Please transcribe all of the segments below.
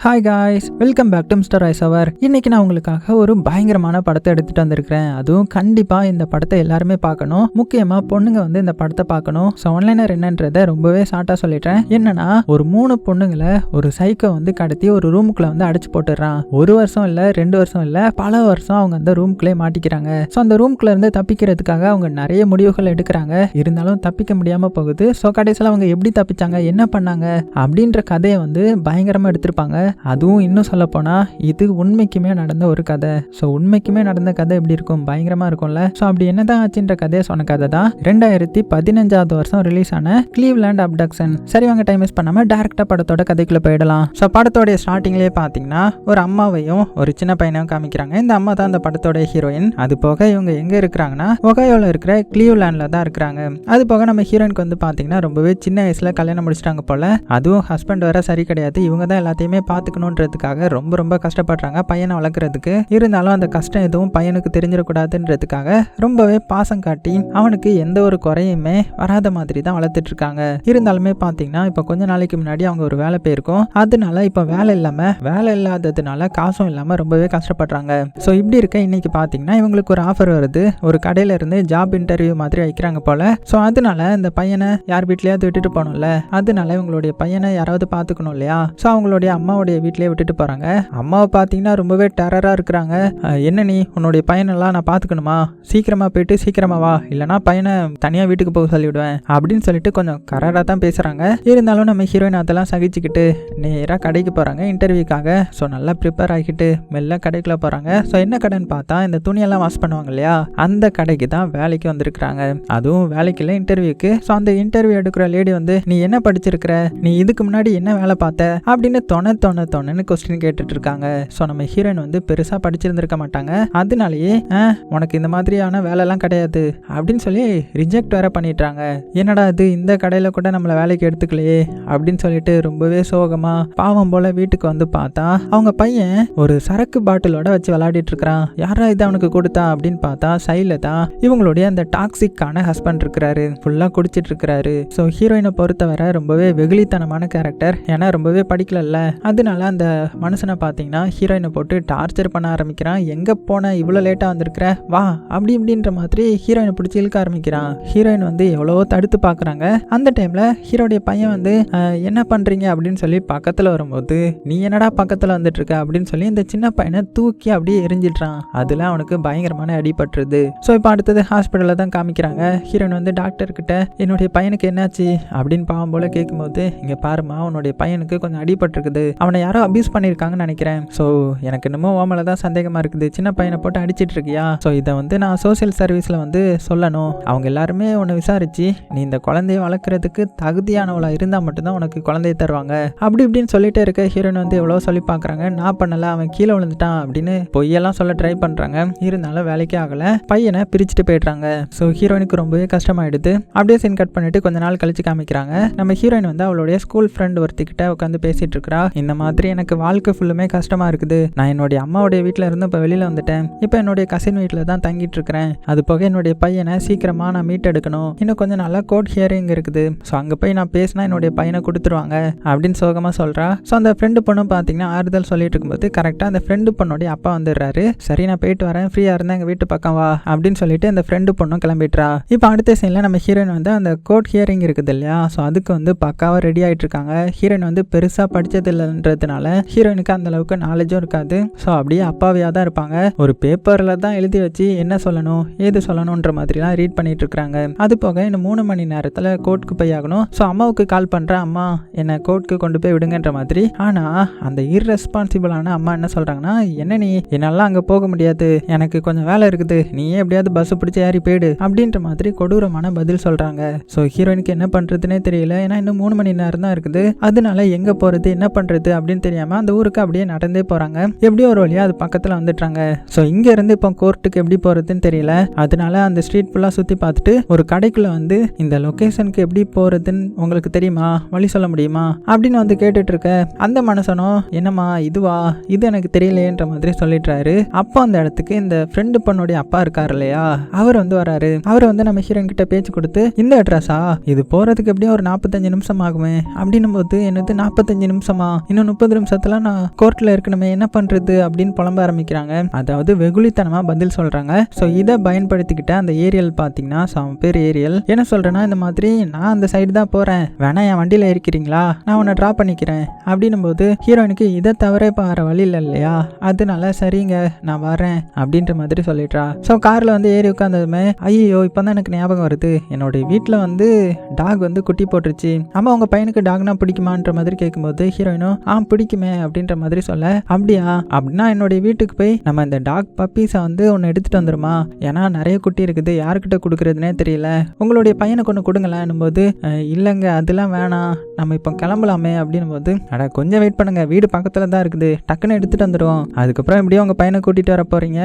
Hi guys, welcome back to mister rice அவர். இன்னைக்கு நான் உங்களுக்காக ஒரு பயங்கரமான படத்தை எடுத்துட்டு வந்திருக்கிறேன். அதுவும் கண்டிப்பாக இந்த படத்தை எல்லாருமே பார்க்கணும். முக்கியமாக பொண்ணுங்க வந்து இந்த படத்தை பார்க்கணும். ஸோ ஒன்லைனர் என்னன்றதை ரொம்பவே ஷார்ட்டாக சொல்லிட்டேன். என்னன்னா, ஒரு 3 பொண்ணுங்களை ஒரு சைக்கோ வந்து கடத்தி ஒரு ரூமுக்குள்ள வந்து அடைச்சு போட்டுடுறான். 1 வருஷம் இல்லை, 2 வருஷம் இல்லை, பல வருஷம் அவங்க அந்த ரூமுக்குள்ளே மாட்டிக்கிறாங்க. ஸோ அந்த ரூமுக்குள்ள இருந்து தப்பிக்கிறதுக்காக அவங்க நிறைய முடிவுகள் எடுக்கிறாங்க. இருந்தாலும் தப்பிக்க முடியாமல் போகுது. ஸோ கடைசியில் அவங்க எப்படி தப்பிச்சாங்க, என்ன பண்ணாங்க அப்படின்ற கதையை வந்து பயங்கரமாக எடுத்திருப்பாங்க. அதுவும் இன்னும் சொல்ல போனா இது உண்மைக்குமே நடந்த ஒரு கதை. ஸோ உண்மைக்குமே நடந்த கதை எப்படி இருக்கும், பயங்கரமா இருக்கும்ல. ஸோ அப்படி என்னதான் ஆச்சுன்ற கதையை சொன்ன கதை தான் 2015 வருஷம் ரிலீஸ் ஆன கிளீவ்லேண்ட் அப்டக்ஷன். சரி, வாங்க டைம் வேஸ்ட் பண்ணாம டைரக்டா படத்தோட கதைக்குள்ள போயிடலாம். ஸோ படத்தோட ஸ்டார்டிங்லேயே பார்த்தீங்கன்னா ஒரு அம்மாவையும் ஒரு சின்ன பையனையும் காமிக்கிறாங்க. இந்த அம்மா தான் அந்த படத்தோட ஹீரோயின். அது போக இவங்க எங்க இருக்கிறாங்கன்னா ஒகாயோல இருக்கிற கிளீவ்லேண்ட்ல தான் இருக்கிறாங்க. அது போக நம்ம ஹீரோயினுக்கு வந்து பார்த்தீங்கன்னா ரொம்பவே சின்ன வயசுல கல்யாணம் முடிச்சிட்டாங்க போல. அதுவும் ஹஸ்பண்ட் வேற சரி கிடையாது. இவங்க தான் எல்லாத்தையுமே பார்த்துக்கணுன்றதுக்காக ரொம்ப ரொம்ப கஷ்டப்படுறாங்க பையனை வளர்க்குறதுக்கு. இருந்தாலும் அந்த கஷ்டம் எதுவும் பையனுக்கு தெரிஞ்சிடக்கூடாதுன்றதுக்காக ரொம்பவே பாசம் காட்டி அவனுக்கு எந்த ஒரு குறையுமே வராத மாதிரி தான் வளர்த்துட்டு இருக்காங்க. இருந்தாலுமே பார்த்தீங்கன்னா இப்போ கொஞ்ச நாளைக்கு முன்னாடி அவங்க ஒரு வேலை போயிருக்கும். அதனால இப்போ வேலை இல்லாததுனால காசும் இல்லாம ரொம்பவே கஷ்டப்படுறாங்க. ஸோ இப்படி இருக்க இன்னைக்கு பார்த்தீங்கன்னா இவங்களுக்கு ஒரு ஆஃபர் வருது. ஒரு கடையில இருந்து ஜாப் இன்டர்வியூ மாதிரி வைக்கிறாங்க போல. ஸோ அதனால இந்த பையனை யார் வீட்லயாவது விட்டுட்டு போகணும்ல, அதனால இவங்களுடைய பையனை யாராவது பார்த்துக்கணும் இல்லையா. ஸோ அவங்களுடைய அம்மாவுடைய வீட்டிலேயே விட்டுட்டு போறாங்க. அம்மாவை பார்த்தீங்கன்னா ரொம்பவே டெரரா இருக்கிறாங்க. என்ன நீ உன்னுடைய பையனெல்லாம் நான் பார்த்துக்கணுமா, சீக்கிரமா போயிட்டு சீக்கிரமா வா, இல்லைனா பையனை தனியா வீட்டுக்கு போக சொல்லிவிடுவேன் அப்படின்னு சொல்லிட்டு கொஞ்சம் கராரா தான் பேசுறாங்க. இருந்தாலும் நம்ம ஹீரோயின் அதெல்லாம் சகிச்சுக்கிட்டு நேராக கடைக்கு போறாங்க இன்டர்வியூக்காக. ஸோ நல்லா ப்ரிப்பேர் ஆகிட்டு மெல்ல கடைக்குள்ள போறாங்க. ஸோ என்ன கடைன்னு பார்த்தா இந்த துணியெல்லாம் வாஷ் பண்ணுவாங்க இல்லையா, அந்த கடைக்கு தான் வேலைக்கு வந்திருக்கிறாங்க. அதுவும் வேலைக்கு இல்லை, இன்டர்வியூக்கு. ஸோ அந்த இன்டர்வியூ எடுக்கிற லேடி வந்து நீ என்ன படிச்சிருக்கிற, நீ இதுக்கு முன்னாடி என்ன வேலை பார்த்த அப்படின்னு தொணன்னு கொஸ்டின் கேட்டுட்டு இருக்காங்க. ஸோ நம்ம ஹீரோயின் வந்து பெருசா படிச்சிருந்திருக்க மாட்டாங்க. அதனாலேயே உனக்கு இந்த மாதிரியான வேலைலாம் கிடையாது அப்படின்னு சொல்லி ரிஜெக்ட் வேற பண்ணிட்டாங்க. என்னடா இது, இந்த கடையில கூட நம்மளை வேலைக்கு எடுத்துக்கலையே அப்படின்னு சொல்லிட்டு ரொம்பவே சோகமா பாவம் போல வீட்டுக்கு வந்து பார்த்தா அவங்க பையன் ஒரு சரக்கு பாட்டிலோட வச்சு விளையாடிட்டு இருக்கிறான். யாரா இது அவனுக்கு கொடுத்தா அப்படின்னு பார்த்தா சைட்ல தான் இவங்களுடைய அந்த டாக்ஸிக்கான ஹஸ்பண்ட் இருக்கிறாரு. ஃபுல்லா குடிச்சிட்டு இருக்கிறாரு. ஸோ ஹீரோயினை பொறுத்தவரை ரொம்பவே வெகுளித்தனமான கேரக்டர். ஏன்னா ரொம்பவே படிக்கல, அதனால அந்த மனுஷனை பார்த்தீங்கன்னா ஹீரோயினை போட்டு டார்ச்சர் பண்ண ஆரம்பிக்கிறான். எங்க போன, இவ்வளோ லேட்டா வந்திருக்கிற, வா அப்படி இப்படின்ற மாதிரி ஹீரோயினை பிடிச்சி இழுக்க ஆரம்பிக்கிறான். ஹீரோயின் வந்து எவ்வளவோ தடுத்து பார்க்குறாங்க. அந்த டைம்ல ஹீரோடைய பையன் வந்து என்ன பண்றீங்க அப்படின்னு சொல்லி பக்கத்துல வரும்போது நீ என்னடா பக்கத்துல வந்துட்டு இருக்க அப்படின்னு சொல்லி இந்த சின்ன பையனை தூக்கி அப்படியே எரிஞ்சிடுறான். அதுல அவனுக்கு பயங்கரமான அடிபட்டுருது. ஸோ இப்போ அடுத்தது ஹாஸ்பிட்டல்ல தான் காமிக்கிறாங்க. ஹீரோயின் வந்து டாக்டர் கிட்ட என்னுடைய பையனுக்கு என்னாச்சு அப்படின்னு பாவம் போல கேட்கும்போது, இங்க பாருமா உன்னுடைய பையனுக்கு கொஞ்சம் அடிபட்டிருக்குது, அவனை யாரோ அபியூஸ் பண்ணியிருக்காங்கன்னு நினைக்கிறேன். ஸோ எனக்கு இன்னமும் ஓமல தான் சந்தேகமா இருக்குது, சின்ன பையனை போட்டு அடிச்சிட்டு இருக்கியா, ஸோ இதை வந்து நான் சோசியல் சர்வீஸ்ல வந்து சொல்லணும். அவங்க எல்லாருமே உன்னை விசாரிச்சு நீ இந்த குழந்தைய வளர்க்குறதுக்கு தகுதியானவளா இருந்தால் மட்டும்தான் உனக்கு குழந்தைய தருவாங்க அப்படி இப்படின்னு சொல்லிட்டே இருக்க ஹீரோயின் வந்து எவ்வளோ சொல்லி பார்க்குறாங்க. நான் பண்ணல, அவன் கீழே விழுந்துட்டான் அப்படின்னு பொய்யெல்லாம் சொல்ல ட்ரை பண்ணுறாங்க. இருந்தாலும் வேலைக்கே ஆகல, பையனை பிரிச்சுட்டு போயிடுறாங்க. ஸோ ஹீரோயினுக்கு ரொம்பவே கஷ்டமாயிடுது. அப்படியே சீன் கட் பண்ணிட்டு கொஞ்ச நாள் கழிச்சு காமிக்கிறாங்க. நம்ம ஹீரோயின் வந்து அவளுடைய ஸ்கூல் ஃப்ரெண்ட் ஒருத்திக்கிட்ட உட்காந்து பேசிட்டு இருக்கிறா. இந்த மாதிரி எனக்கு வாழ்க்கை ஃபுல்லுமே கஷ்டமா இருக்குது. நான் என்னுடைய அம்மாவுடைய வீட்டில் இருந்து இப்போ வெளியில வந்துட்டேன். இப்போ என்னுடைய கசின் வீட்டில் தான் தங்கிட்டு இருக்கிறேன். அது போக என்னுடைய பையனை சீக்கிரமா நான் மீட் எடுக்கணும். இன்னும் கொஞ்சம் நாளா கோர்ட் ஹியரிங் இருக்குது. ஸோ அங்கே போய் நான் பேசினா என்னுடைய பையனை கொடுத்துருவாங்க அப்படின்னு சோகமா சொல்றா. ஸோ அந்த ஃப்ரெண்டு பொண்ணும் பார்த்தீங்கன்னா ஆறுதல் சொல்லிட்டு இருக்கும்போது கரெக்டாக அந்த ஃப்ரெண்டு பொண்ணுடைய அப்பா வந்துடுறாரு. சரி நான் போயிட்டு வரேன், ஃப்ரீயா இருந்தா எங்க வீட்டு பக்கம் வா அப்படின்னு சொல்லிட்டு அந்த ஃப்ரெண்டு பொண்ணும் கிளம்பிட்டுறா. இப்போ அடுத்த சீன்ல நம்ம ஹீரோயின் வந்து அந்த கோர்ட் ஹியரிங் இருக்குது இல்லையா, ஸோ அதுக்கு வந்து பக்காவா ரெடி ஆயிட்டு இருக்காங்க. ஹீரோயின் வந்து பெருசா படிச்சது இல்லைன்றதுனால ஹீரோயினுக்கு அந்த அளவுக்கு நாலேஜும் இருக்காது. ஸோ அப்படியே அப்பாவியா தான் இருப்பாங்க. ஒரு பேப்பர்ல தான் எழுதி வச்சு என்ன சொல்லணும் ஏது சொல்லணும்ன்ற மாதிரிலாம் ரீட் பண்ணிட்டு இருக்காங்க. அது போக இன்னும் 3 மணி நேரத்துல கோர்ட்டுக்கு போய் ஆகணும். ஸோ அம்மாவுக்கு கால் பண்றேன், அம்மா என்ன கோர்ட்டுக்கு கொண்டு போய் விடுங்கன்ற மாதிரி. ஆனா அந்த இர்ரெஸ்பான்சிபிளான அம்மா என்ன சொல்றாங்கன்னா, என்ன நீ என்னால அங்க போக முடியாது, எனக்கு கொஞ்சம் வேலை இருக்குது, நீயே எப்படியாவது பஸ் பிடிச்சி ஏறி போயிடு அப்படின்ற மாதிரி கொடூரமான பதில் சொல்றாங்க. ஸோ ஹீரோயினுக்கு என்ன பண்றதுன்னே தெரியல. ஏன்னா இன்னும் 3 மணி நேரம் தான் இருக்குது. அதனால எங்க போறது என்ன பண்றது அப்படின்னு தெரியாம அந்த ஊருக்கு அப்படியே நடந்தே போறாங்க. எப்படியோ ஒரு வழியா அது பக்கத்துல வந்துட்டாங்க. ஸோ இங்க இருந்து இப்போ கோர்ட்டுக்கு எப்படி போறதுன்னு தெரியல. அதனால அந்த ஸ்ட்ரீட் ஃபுல்லா சுத்தி பார்த்துட்டு ஒரு கடைக்குள்ள வந்து இந்த லொகேஷனுக்கு எப்படி போறதுன்னு உங்களுக்கு தெரியுமா, வழி சொல்ல முடியுமா அப்படின்னு வந்து கேட்டுட்டு இருக்க அந்த மனுஷனும் என்னம்மா இதுவா, இது எனக்கு தெரியலையேன்ற மாதிரி சொல்லிடுறாரு. அப்போ அந்த இடத்துக்கு இந்த ஃப்ரெண்டு பொண்ணுடைய அப்பா இருக்காரு இல்லையா, அவர் வந்து வராரு. அவர் வந்து நம்ம ஹீரோயின் கிட்ட பேச்சு கொடுத்து இந்த அட்ரஸா, இது போறதுக்கு எப்படியும் ஒரு 45 நிமிஷம் ஆகுமே அப்படின்னும் போது என்னது 45 நிமிஷமா, இன்னும் இன்னும் 30 நிமிஷத்துல நான் கோர்ட்ல இருக்கணுமே, என்ன பண்றது அப்படின்னு புலம்ப ஆரம்பிக்கிறாங்க. அதாவது வெகுளித்தனமா பதில் சொல்றாங்க. ஸோ இதை பயன்படுத்திக்கிட்ட அந்த ஏரியல் பார்த்தீங்கன்னா, பேர் ஏரியல் என்ன சொல்றேன்னா, இந்த மாதிரி நான் அந்த சைடு தான் போறேன், வேணா என் வண்டியில இருக்கிறீங்களா, நான் உன்னை ட்ரா பண்ணிக்கிறேன் அப்படின்னும் போது ஹீரோயினுக்கு இதை தவிர இப்போ வர வழி இல்லை இல்லையா, அதனால சரிங்க நான் வரேன் அப்படின்ற மாதிரி சொல்லிடுறா. ஸோ கார்ல வந்து ஏறி உட்காந்ததுமே, ஐயோ இப்பதான் எனக்கு ஞாபகம் வருது, என்னோட வீட்டில் வந்து டாக் வந்து குட்டி போட்டுருச்சு, அம்மா உங்க பையனுக்கு டாக்னா பிடிக்குமான்ற மாதிரி கேட்கும்போது ஹீரோயினும் பிடிக்குமே அப்படின்ற மாதிரி சொல்ல, அப்படியா அப்படின்னா என்னுடைய வீட்டுக்கு போய் நம்ம இந்த டாக் பப்பீஸை வந்து ஒன்று எடுத்துட்டு வந்துருமா, ஏன்னா நிறைய குட்டி இருக்குது, யாருக்கிட்ட கொடுக்குறதுனே தெரியல, உங்களுடைய பையனுக்கு ஒன்று கொடுங்களேன் போது, இல்லைங்க அதெல்லாம் வேணாம், நம்ம இப்போ கிளம்பலாமே அப்படின்னும் போது, அட கொஞ்சம் வெயிட் பண்ணுங்க, வீடு பக்கத்துல தான் இருக்குது, டக்குன்னு எடுத்துட்டு வந்துடும், அதுக்கப்புறம் எப்படியும் உங்க பையனை கூட்டிட்டு வர போறீங்க,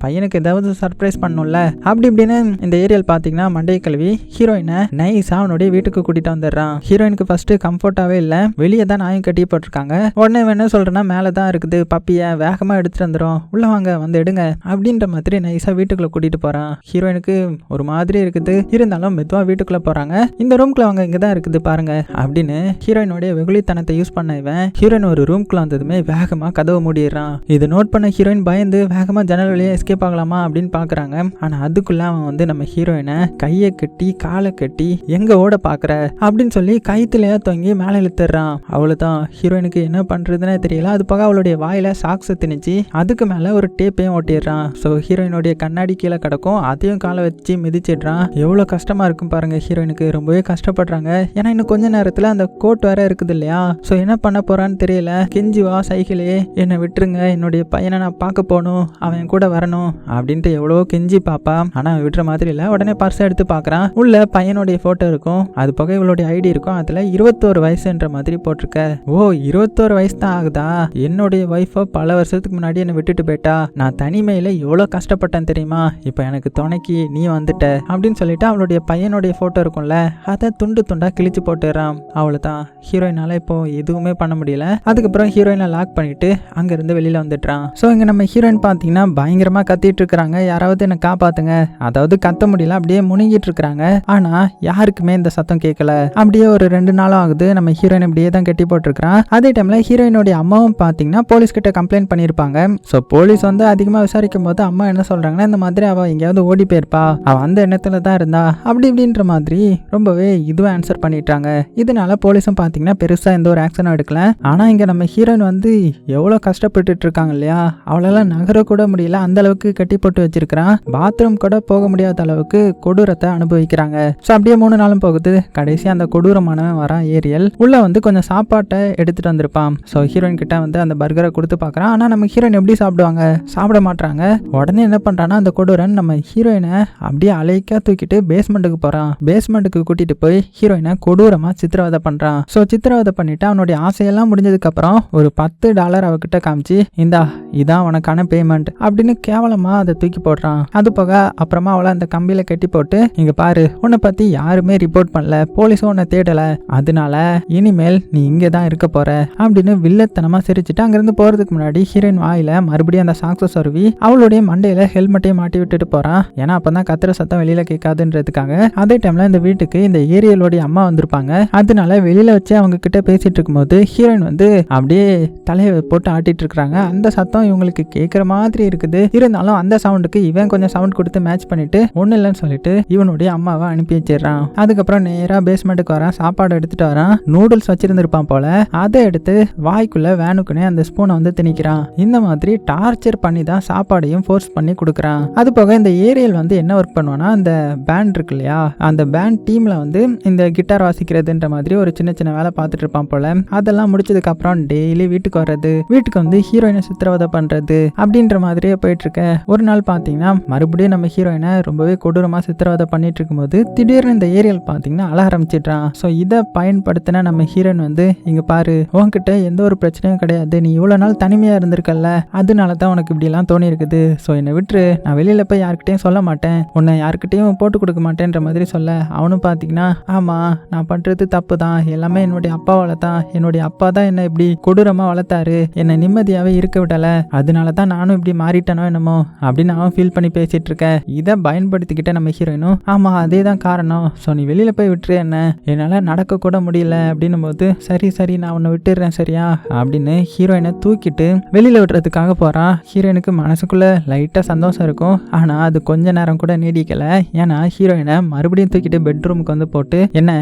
பையனுக்கு ஏதாவது சர்ப்ரைஸ் பண்ணணும்ல அப்படி இப்படின்னு இந்த ஏரியல் பாத்தீங்கன்னா மண்டையை கழுவி ஹீரோயினை நைஸா அவனுடைய வீட்டுக்கு கூட்டிட்டு வந்துடுறான். ஹீரோயினுக்கு ஃபர்ஸ்ட் கம்ஃபர்ட்டாவே இல்ல, வெளியே தான் நாயும் கட்டி போட்டிருக்காங்க. உடனே என்ன சொல்றேன்னா, மேலதான் இருக்குது பப்பிய, வேகமா எடுத்துட்டு வந்துடும், உள்ள வாங்க வந்து எடுங்க அப்படின்ற மாதிரி நைஸா வீட்டுக்குள்ள கூட்டிட்டு போறான். ஹீரோயினுக்கு ஒரு மாதிரி இருக்குது, இருந்தாலும் மெதுவா வீட்டுக்குள்ள போறாங்க. இந்த ரூம்குள்ள அவங்க இங்கதான் இருக்குது பாருங்க அப்படின்னு ஹீரோயினுடைய வெகுளித்தனத்தை யூஸ் பண்ண இவன் ஹீரோயின் ஒரு ரூம்குள்ள வந்ததுமே வேகமா கதவை மூடிடுறான். இதை நோட் பண்ண ஹீரோயின் பயந்து வேகமா ஜன்னல் வழியா எஸ்கேப் ஆகலாமா அப்படின்னு பாக்குறாங்க. ஆனா அதுக்குள்ள அவன் வந்து நம்ம ஹீரோயினை கையை கட்டி காலை கட்டி எங்க ஓட பாக்குற அப்படின்னு சொல்லி கைத்துலயா தொங்கி மேல இழுத்துறான். அவ்வளவுதான், ஹீரோயினுக்கு என்ன பண்றதுன்னே தெரியல. அது போக அவளுடைய வாயில சாக்ஸை திணிச்சு அதுக்கு மேல ஒரு டேப்பையும் ஓட்டிடுறான். ஸோ ஹீரோயினுடைய கண்ணாடி கீழே கிடக்கும், அதையும் காலை வச்சு மிதிச்சிடுறான். எவ்வளவு கஷ்டமா இருக்கும் பாருங்க ஹீரோயினுக்கு, ரொம்பவே கஷ்டப்படுறாங்க. ஏன்னா இன்னும் கொஞ்ச நேரத்துல அந்த கோட் வேற இருக்குது இல்லையா, ஸோ என்ன பண்ண போறான்னு தெரியல. கெஞ்சி வா சைக்கிளே, என்னை விட்டுருங்க, என்னுடைய பையனை நான் பார்க்க போகணும், அவன் கூட வரணும் அப்படின்ட்டு எவ்வளவோ கெஞ்சி பாப்பா. ஆனா விடுற மாதிரி இல்ல. உடனே பர்ஸ் எடுத்து பாக்குறான், உள்ள பையனுடைய போட்டோ இருக்கும், அது போக இவளுடைய ஐடி இருக்கும், அதுல 21 வயசுன்ற மாதிரி போட்டிருக்க. ஓ 21 வயசு தான் ஆகுதா, என்னுடைய ஒய்ஃபை பல வருஷத்துக்கு முன்னாடி என்னை விட்டுட்டு போயிட்டா, நான் தனிமையில எவ்வளவு கஷ்டப்பட்டேன் தெரியுமா, இப்ப எனக்கு துணைக்கு நீ வந்துட்ட அப்படின்னு சொல்லிட்டு அவளுடைய பையனுடைய போட்டோ இருக்கும்ல, அதை துண்டு துண்டா கிழிச்சு போட்டுறான். அவ்வளவுதான், ஹீரோயினால இப்போ எதுவுமே பண்ண முடியல. அதுக்கப்புறம் ஹீரோயினை லாக் பண்ணிட்டு அங்க இருந்து வெளியில வந்துட்டான். சோ இங்க நம்ம ஹீரோயின் பாத்தீங்கன்னா பயங்கரமா கத்திட்டு இருக்காங்க, யாராவது என்ன காப்பாத்துங்க, அதாவது கத்த முடியல, அப்படியே முழுங்கிட்டு இருக்காங்க. ஆனா யாருக்குமே இந்த சத்தம் கேட்கல. அப்படியே ஒரு 2 நாளும் ஆகுது, நம்ம ஹீரோயின் அப்படியே தான் கட்டி போட்டிருக்கான். அதே டைம்ல ஹீரோயினுடைய அம்மாவும் பாத்தீங்கன்னா போலீஸ் கிட்ட கம்ப்ளைண்ட் பண்ணிருப்பாங்க. சோ போலீஸ் வந்து அதிகமா விசாரிக்கும் போது அம்மா என்ன சொல்றாங்கன்னா, இந்த மாதிரி அவ எங்கேயாவது ஓடி போயிருப்பா, அவ அந்த எண்ணத்துல தான் இருந்தா அப்படி இப்படின்ற மாதிரி ரொம்பவே இதுவும் ஆன்சர் பண்ணிட்டாங்க. இதனால போலீஸும் பாத்தீங்கன்னா பெருசா எந்த ஒரு ஆக்ஷனும் எடுக்கல. ஆனா இங்க நம்ம ஹீரோயின் வந்து எவ்வளவு கஷ்டப்பட்டுட்டு இருக்காங்க இல்லையா, அவளால நகர கூட முடியல, அந்த அளவுக்கு கட்டி போட்டு வச்சிருக்கான். பாத்ரூம் கூட போக முடியாத அளவுக்கு கொடூரத்தை அனுபவிக்கிறாங்க. சோ அப்படியே 3 நாளும் போகுது. கடைசி அந்த கொடூரமானவன் வரான் ஏரியல். உள்ள வந்து கொஞ்சம் சாப்பாட்டை எடுத்துட்டு வந்திருப்பான். சோ ஹீரோயின் கிட்ட வந்து அந்த பர்கரை கொடுத்து பாக்குறான். ஆனா நம்ம ஹீரோயின் எப்படி சாப்பிடுவாங்க, சாப்பிட மாட்டாங்க. உடனே என்ன பண்றான்னா, அந்த கொடூரன் நம்ம ஹீரோயினை அப்படியே அலைக்கா தூக்கிட்டு பேஸ்மெண்ட்டுக்கு போறான். பேஸ்மெண்ட்டுக்கு கூட்டிட்டு போய் ஹீரோயினை கொடூரமா சித்திரவதை பண்றான். சோ சித்திரவதை பண்ணிட்டு அவனுடைய ஆசையெல்லாம் முடிஞ்சதுக்கு அப்புறம் ஒரு $10 அவகிட்ட காமிச்சு, இந்தா இதான் உனக்கான பேமெண்ட் அப்படின்னு கேவலமா அதை தூக்கி போடுறான். அது போக அப்புறமா அவளை அந்த கம்பியில கட்டி போட்டு, இங்க பாரு உன்னை பத்தி யாருமே ரிப்போர்ட் பண்ணல, போலீஸும் உன்னை தேடல, அதனால இனிமேல் நீ இங்கதான் இருக்க போற அப்படின்னு வில்லத்தனமா சிரிச்சுட்டு அங்கிருந்து போறதுக்கு முன்னாடி ஹீரோயின் வாயில மறுபடியும் அந்த சாக்ஸை சொருவி அவளுடைய மண்டையில ஹெல்மெட்டையும் மாட்டி விட்டுட்டு போறான். ஏன்னா அப்பதான் கத்துற சத்தம் வெளியில கேட்காதுன்றதுக்காக. அதே டைம்ல இந்த வீட்டுக்கு இந்த ஏரியலோடைய அம்மா வந்திருப்பாங்க. அதனால வெளியில வச்சு அவங்க கிட்ட பேசிட்டு இருக்கும்போது ஹீரோயின் வந்து அப்படியே தலையை போட்டு ஆட்டிட்டு இருக்காங்க. அந்த சத்தம் இவங்களுக்கு கேட்குற மாதிரி இருக்குது. இருந்தாலும் அந்த சவுண்டுக்கு இவன் கொஞ்சம் சவுண்ட் கொடுத்து மேட்ச் பண்ணிட்டு ஒன்னும் இல்லைன்னு சொல்லிட்டு இவனுடைய அம்மாவை அனுப்பி வச்சிடறான். அதுக்கப்புறம் நேரா பேஸ்மெண்ட்டுக்கு வரான், சாப்பாடு எடுத்துட்டு வரான். நூடுல்ஸ் வச்சிருந்திருப்பான் போல, அதை எடுத்து வாய்க்குள்ள வேனுக்குனே அந்த ஸ்பூனை வந்து திணிக்கிறான். இந்த மாதிரி டார்ச்சர் பண்ணி தான் சாப்பாடையும் ஃபோர்ஸ் பண்ணி கொடுக்குறான். அது போக இந்த ஏரியல் வந்து என்ன ஒர்க் பண்ணுவானா, அந்த பேண்ட் இருக்கு இல்லையா, அந்த பேண்ட் டீம்ல வந்து இந்த கிட்டார் வாசிக்கிறதுன்ற மாதிரி ஒரு சின்ன சின்ன வேலை பார்த்துட்டு இருப்பான் போல. அதெல்லாம் முடிச்சதுக்கு அப்புறம் டெய்லி வீட்டுக்கு வர்றது, வீட்டுக்கு வந்து ஹீரோயினை சித்திரவதை பண்றது அப்படின்ற மாதிரியே போயிட்டு இருக்க. ஒரு நாள் பாத்தீங்கன்னா மறுபடியும் நம்ம ஹீரோயினை ரொம்பவே கொடூரமா சித்திரவதை பண்ணிட்டு இருக்கும்போது திடீர்னு இந்த ஏரியல் பாத்தீங்கன்னா அழ ஆரம்பிச்சிடுறான். ஸோ இதை பயன்படுத்தின நம்ம ஹீரோயின் வந்து, இங்க பாரு உன்கிட்ட எந்த ஒரு பிரச்சனையும் கிடையாது, நீ இவ்வளவு நாள் தனிமையா இருந்திருக்கல்ல, அதனால தான் உனக்கு இப்படி எல்லாம் தோணி இருக்குது. ஸோ என்னை விட்டுரு, நான் வெளியில போய் யாருக்கிட்டையும் சொல்ல மாட்டேன், உன்னை யாருக்கிட்டையும் போட்டு கொடுக்க மாட்டேன்ற மாதிரி சொல்ல, அவனும் பாத்தீங்கன்னா ஆமா நான் பண்றது தப்பு தான், எல்லாமே என்னுடைய அப்பாவால தான், என்னுடைய அப்பா தான் என்னை இப்படி கொடூரமா வளர்த்தாரு, என்னை நிம்மதியாவே இருக்க விடல, அதனால தான் நானும் இப்படி மாறிட்டனோ என்னமோ அப்படின்னு அவன் ஃபீல் பண்ணி பேசிட்டு இருக்க. இதை பயன்படுத்திக்கிட்ட நம்ம ஹீரோயினும், ஆமா அதே தான் காரணம், ஸோ நீ வெளியில போய் விட்டுரு, என்ன என்னால நடக்க கூட முடியல அப்படின்னும் போது, சரி சரி நான் உன்னை விட்டுறேன் போறேன் சரியா அப்படின்னு ஹீரோயினை தூக்கிட்டு வெளியில விடுறதுக்காக போறான். ஹீரோயினுக்கு மனசுக்குள்ள லைட்டா சந்தோஷம் இருக்கும். ஆனா அது கொஞ்ச நேரம் கூட நீடிக்கல. ஏன்னா ஹீரோயினை மறுபடியும் தூக்கிட்டு பெட்ரூமுக்கு வந்து போட்டு என்னை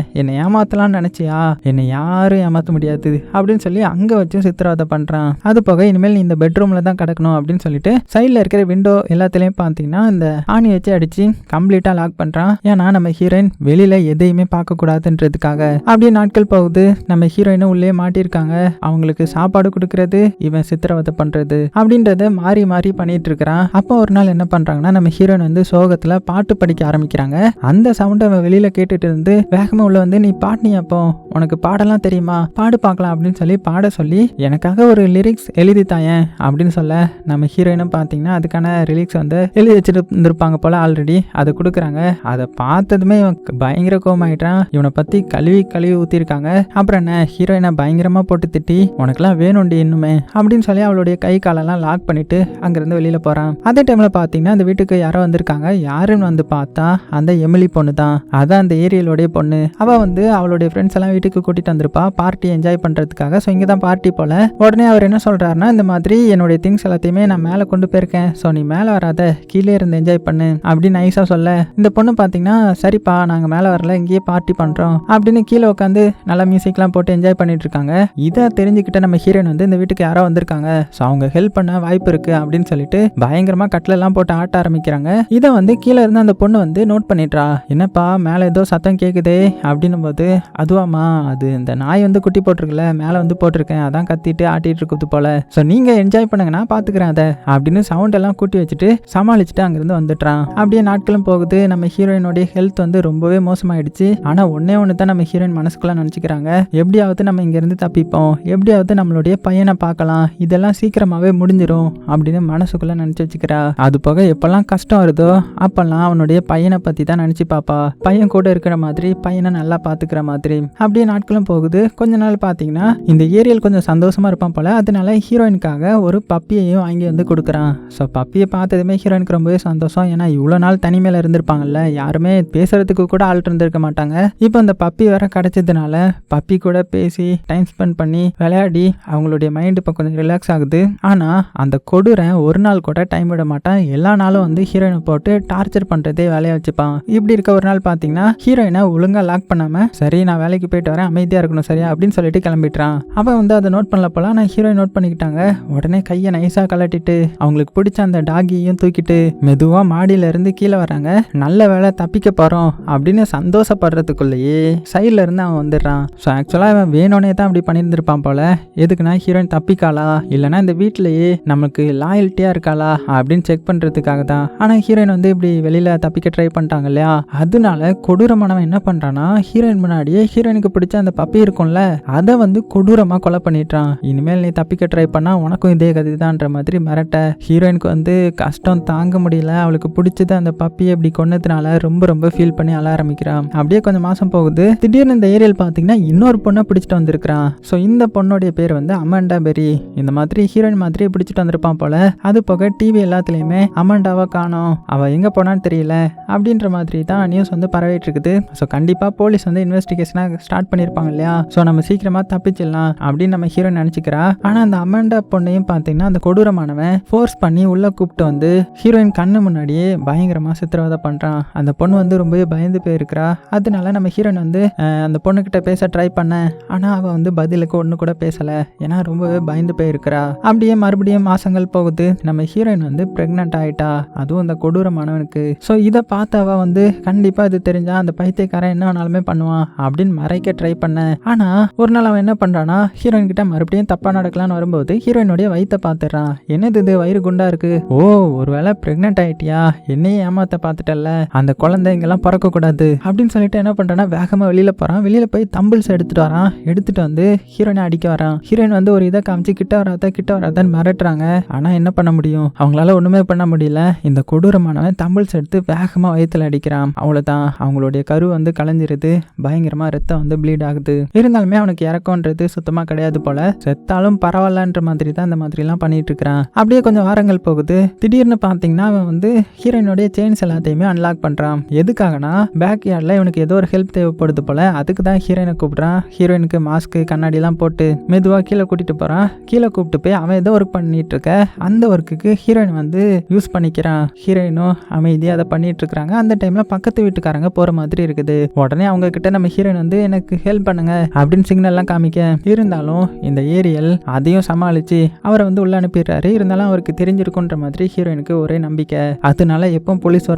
ஏமாத்தலாம்னு நினைச்சியா, என்னை யாரும் ஏமாத்த முடியாது அப்படின்னு சொல்லி அங்க வச்சு சித்திரவதை பண்றான். அது போக இனிமேல் நீ இந்த பெட்ரூம்ல தான் கிடக்கணும் அப்படின்னு சொல்லிட்டு சைட்ல இருக்கிற விண்டோ எல்லாத்துலயும் பாத்தீங்கன்னா இந்த ஆணி வச்சு அடிச்சு கம்ப்ளீட்டா லாக் பண்றான். ஏன்னா நம்ம ஹீரோயின் வெளியில எதையுமே பார்க்க கூடாதுன்றதுக்காக. அப்படியே நாட்கள் போகுது. நம்ம ஹீரோயினும் உள்ளே மாட்டிருக்காங்க. அவங்களுக்கு சாப்பாடு கொடுக்கறது, இவன் சித்திரவதை பண்றது அப்படின்றத மாறி மாறி பண்ணிட்டு இருக்கிறான். அப்போ ஒரு நாள் என்ன பண்றாங்கன்னா நம்ம ஹீரோயின் வந்து சோகத்துல பாட்டு படிக்க ஆரம்பிக்கிறாங்க. அந்த சவுண்ட் அவன் வெளியில கேட்டுட்டு இருந்து வேகமா உள்ள வந்து நீ பாட்டு அப்போ உனக்கு பாடலாம் தெரியுமா, பாடு பார்க்கலாம் அப்படின்னு சொல்லி பாட சொல்லி எனக்காக ஒரு லிரிக்ஸ் எழுதி தாயேன் அப்படின்னு சொல்ல நம்ம ஹீரோயினும் பாத்தீங்கன்னா அதுக்கான லிரிக்ஸ் வந்து எழுதி வச்சுட்டு இருந்திருப்பாங்க போல ஆல்ரெடி. அதை கொடுக்குறாங்க. அதை பார்த்ததுமே இவன் பயங்கர கோமாயிட்டான். இவனை பத்தி கழுவி ஊத்திருக்காங்க. அப்புறம் என்ன ஹீரோயினை பயங்கரமா போட்டு திட்டி உனக்குலாம் வேணும்டி இன்னுமே அப்படின்னு சொல்லி அவளுடைய கை காலெல்லாம் லாக் பண்ணிட்டு அங்கிருந்து வெளியில போறான். அதே டைம்ல பாத்தீங்கன்னா அந்த வீட்டுக்கு யாரோ வந்திருக்காங்க. யாருன்னு வந்து பார்த்தா அந்த எமிலி பொண்ணு தான். அதான் அந்த ஏரியலோடைய பொண்ணு. அவ வந்து அவளுடைய ஃப்ரெண்ட்ஸ் எல்லாம் வீட்டுக்கு கூட்டிட்டு வந்திருப்பா பார்ட்டி என்ஜாய் பண்றதுக்காக. ஸோ இங்கே தான் பார்ட்டி போல. உடனே அவர் என்ன சொல்றாருன்னா இந்த மாதிரி என்னுடைய திங்ஸ் எல்லாத்தையுமே நான் மேலே கொண்டு போயிருக்கேன். ஸோ நீ மேலே வராத, கீழே இருந்து என்ஜாய் பண்ணு அப்படின்னு நைஸா சொல்ல இந்த பொண்ணு பார்த்தீங்கன்னா சரிப்பா நாங்கள் மேலே வரல, இங்கேயே பார்ட்டி பண்றோம் அப்படின்னு கீழே உட்காந்து நல்லா மியூசிக்லாம் போட்டு என்ஜாய் பண்ணிட்டு இருக்காங்க. இதை தெரிஞ்சுக்கிட்ட நம்ம ஹீரோயின் வந்து இந்த வீட்டுக்கு யாரோ வந்திருக்காங்க, ஸோ அவங்க ஹெல்ப் பண்ண வாய்ப்பு இருக்கு அப்படின்னு சொல்லிட்டு பயங்கரமா கட்டிலெல்லாம் போட்டு ஆட்ட ஆரம்பிக்கிறாங்க. இதை வந்து கீழே இருந்து அந்த பொண்ணு வந்து நோட் பண்ணிடுறா. என்னப்பா மேலே ஏதோ சத்தம் கேட்குதே அப்படின்னும் போது அதுவாமா அது இந்த நாய் வந்து குட்டி போட்டிருக்குல்ல மேலே வந்து போட்டிருக்கேன், அதான் கத்திட்டு ஆட்டிட்டு இருக்குது போல. ஸோ நீங்க என்ஜாய் பண்ணுங்க, நான் பாத்துக்கிறேன் அதை அப்படின்னு சவுண்ட் எல்லாம் கூட்டி வச்சுட்டு சமாளிச்சுட்டு அங்கிருந்து வந்துட்டான். அப்படியே நாட்களும் போகுது. நம்ம ஹீரோயினுடைய ஹெல்த் வந்து ரொம்பவே மோசமாயிடுச்சு. ஆனா ஒன்னே ஒன்று தான் நம்ம ஹீரோயின் மனசுக்குள்ள நினைச்சுக்கிறாங்க, எப்படியாவது நம்ம இங்க இருந்து தப்பிப்போம், எப்படியாவது நம்மளுடைய பையனை பார்க்கலாம், இதெல்லாம் சீக்கிரமாவே முடிஞ்சிடும் அப்படின்னு மனசுக்குள்ள நினைச்சு வச்சுக்கிறா. அது போக எப்பெல்லாம் கஷ்டம் வருதோ அப்பெல்லாம் அவனுடைய பையனை பத்தி தான் நினைச்சு பாப்பா. பையன் கூட இருக்கிற மாதிரி, பையனை நல்லா பாத்துக்கிற மாதிரி. அப்படியே நாட்களும் போகுது. கொஞ்ச நாள் பாத்தீங்கன்னா இந்த ஏரியல் கொஞ்சம் சந்தோஷமா இருப்பான் போல. அதனால ஹீரோயினுக்காக ஒரு பப்பியையும் வாங்கி வந்து கொடுக்குறான். ஸோ பப்பியை பார்த்ததுமே ஹீரோயினுக்கு ரொம்பவே சந்தோஷம். ஏன்னா இவ்வளோ நாள் தனிமையில இருந்திருப்பாங்கல்ல, யாருமே பேசுறதுக்கு கூட ஆள் இருந்திருக்க மாட்டாங்க. இப்போ அந்த பப்பி வேற கிடைச்சதுனால பப்பி கூட பேசி டைம் ஸ்பெண்ட் பண்ணி விளையாடி அவங்களுடைய மைண்ட் இப்போ கொஞ்சம் ரிலாக்ஸ் ஆகுது. ஆனா அந்த கொடூரன் ஒரு நாள் கூட டைம் விட மாட்டான். எல்லா நாளும் வந்து ஹீரோயினை போட்டு டார்ச்சர் பண்றதே வேலையா வச்சுப்பான். இப்படி இருக்க ஒரு நாள் பாத்தீங்கன்னா ஹீரோயினை ஒழுங்கா லாக் பண்ணாம சரி நான் வேலைக்கு போயிட்டு வரேன், அமைதியா இருக்கணும் சரியா அப்படின்னு சொல்லிட்டு கிளம்பிட்டான். அவன் வந்து அதை நோட் பண்ணல போல. நான் ஹீரோயின் நோட் பண்ணிக்கிட்டாங்க. உடனே கையை நைஸா கலட்டிட்டு அவங்களுக்கு பிடிச்ச அந்த டாகியையும் தூக்கிட்டு மெதுவா மாடியில இருந்து கீழே வராங்க. நல்ல வேலை தப்பிக்க போறோம் அப்படின்னு சந்தோஷப்படுறதுக்குள்ளேயே சைட்ல இருந்து அவன் வந்துடுறான். ஸோ ஆக்சுவலா அவன் வேணும்னே தான் அப்படி பண்ணியிருந்திருப்பான் போல. எதுக்குன்னா ஹீரோயின் தப்பிக்காளா இல்லைன்னா இந்த வீட்டிலேயே நமக்கு லாயல்ட்டியா இருக்காளா அப்படின்னு செக் பண்றதுக்காக தான். ஆனா ஹீரோயின் வந்து இப்படி வெளியில தப்பிக்க ட்ரை பண்ணிட்டாங்க இல்லையா, அதனால கொடூரமானவன் என்ன பண்றான்னா ஹீரோயின் முன்னாடியே ஹீரோயினுக்கு பிடிச்ச அந்த பப்பி இருக்கும்ல அதை வந்து கொடூரமா கொலை பண்ணிட்டான். இனிமேல் நீ தப்பிக்க ட்ரை பண்ணா உனக்கும் இதே கதை தான்ற மாதிரி மிரட்ட ஹீரோயினுக்கு வந்து கஷ்டம் தாங்க முடியல. அவளுக்கு பிடிச்சது அந்த பப்பியை இப்படி கொன்னதுனால ரொம்ப ரொம்ப ஃபீல் பண்ணி அழ ஆரம்பிக்கிறான். அப்படியே கொஞ்சம் மாசம் போகுது. திடீர்னு இந்த ஏரியல் பாத்தீங்கன்னா இன்னொரு பொண்ணை பிடிச்சிட்டு வந்திருக்கான். ஸோ இந்த பொண்ணுடைய பேர் வந்து அமாண்டா பெரி. இந்த மாதிரி ஹீரோயின் மாதிரி பிடிச்சிட்டு வந்திருப்பான் போல. அது போக டிவி எல்லாத்துலயுமே அமாண்டாவா காணோம், அவ எங்க போனான்னு தெரியல அப்படின்ற மாதிரி தான் நியூஸ் வந்து பரவிட்டு இருக்குது. ஸோ கண்டிப்பா போலீஸ் வந்து இன்வெஸ்டிகேஷனா ஸ்டார்ட் பண்ணிருப்பாங்க இல்லையா, ஸோ நம்ம சீக்கிரமா தப்பிச்சிடலாம் அப்படின்னு நம்ம ஹீரோயின் நினைச்சுக்கிறா. ஆனா அந்த அமாண்டா பொண்ணையும் பாத்தீங்கன்னா அந்த கொடூரமானவன் ஃபோர்ஸ் பண்ணி உள்ள கூப்பிட்டு வந்து ஹீரோயின் கண்ணு முன்னாடியே பயங்கரமா சித்திரவதை பண்றான். அந்த பொண்ணு வந்து ரொம்பவே பயந்து போயிருக்கிறா. அதனால நம்ம ஹீரோயின் வந்து அந்த பொண்ணு கிட்ட பேச ட்ரை பண்ண, ஆனா அவ வந்து பதிலுக்கு ஒண்ணு கூட பேசல. ஏன்னா ரொம்பவே பயந்து போயிருக்கிறா. அப்படியே மறுபடியும் மாசங்கள் போகுது. நம்ம ஹீரோயின் வந்து பிரெக்னென்ட் ஆயிட்டா, அதுவும் அந்த கொடூரமானவனுக்கு. ஸோ இதை பார்த்து அவ வந்து கண்டிப்பா இது தெரிஞ்சா அந்த பைத்தியக்காரன் என்ன வேணாலுமே பண்ணுவான் அப்படின்னு மறைக்க ட்ரை பண்ண. ஆனா ஒரு நாள் அவன் என்ன பண்றானா ஹீரோயின் கிட்ட மறுபடியும் தப்பா நடக்கலான்னு வரும்போது ஹீரோயினுடைய வயித்தை பார்த்துறான். என்னது இது வயிறு குண்டா இருக்கு, ஓ ஒருவேளை பிரெக்னென்ட் ஆயிட்டியா, என்னையே ஏமாத்த பார்த்துட்டல, அந்த குழந்தை இங்கெல்லாம் பிறக்க கூடாது அப்படின்னு சொல்லிட்டு என்ன பண்றானா வேகமா வெளியில போறான். வெளியில போய் தம்பிள்ஸ் எடுத்துட்டு வரான். எடுத்துட்டு வந்து ஹீரோயினை அடிக்க வரான். ஹீரோயின் வந்து ஒரு இதை காமிச்சு கிட்ட வராதான்னு மிரட்டுறாங்க. ஆனா என்ன பண்ண முடியும், அவங்களால ஒண்ணுமே பண்ண முடியல. இந்த கொடூரமானவன் தம்பிள்ஸ் எடுத்து வேகமா வயித்துல அடிக்கிறான். அவ்வளவுதான், அவங்களுடைய கரு வந்து கலைஞ்சிருது. பயங்கரமா ரத்தம் வந்து ப்ளீட் ஆகுது. இருந்தாலுமே அவனுக்கு இறக்கம்ன்றது சுத்தமா கிடையாது போல. செத்தாலும் பரவாயில்லன்ற மாதிரி தான் இந்த மாதிரி எல்லாம் பண்ணிட்டு இருக்கிறான். அப்படியே கொஞ்சம் வாரங்கள் போகுது. திடீர்னு பாத்தீங்கன்னா அவன் வந்து ஹீரோயினுடைய செயின்ஸ் எல்லாத்தையுமே அன்லாக் பண்றான். எதுக்காகனா பேக் யார்ட்ல இவனுக்கு ஏதோ ஒரு ஹெல்ப் தேவைப்படுது போல. அதுக்கு தான் ஹீரோயினை கூப்பிடுறான். ஹீரோயினுக்கு மாஸ்க் கண்ணாடி எல்லாம் எல்லாம் போட்டு மெதுவா கீழே கூட்டிட்டு போறான். கீழே கூப்பிட்டு போய் அவன் ஏதோ ஒர்க் பண்ணிட்டு இருக்க அந்த ஒர்க்குக்கு ஹீரோயின் வந்து யூஸ் பண்ணிக்கிறான். ஹீரோயினும் அமைதியா அதை பண்ணிட்டு இருக்காங்க. அந்த டைம்ல பக்கத்து வீட்டுக்காரங்க போற மாதிரி இருக்குது. உடனே அவங்க கிட்ட நம்ம ஹீரோயின் வந்து எனக்கு ஹெல்ப் பண்ணுங்க அப்படின்னு சிக்னல் எல்லாம் காமிக்க, இருந்தாலும் இந்த ஏரியல் அதையும் சமாளிச்சு அவரை வந்து உள்ள அனுப்பிடுறாரு. இருந்தாலும் அவருக்கு தெரிஞ்சிருக்குன்ற மாதிரி ஹீரோயினுக்கு ஒரே நம்பிக்கை. அதனால எப்போ போலீஸ்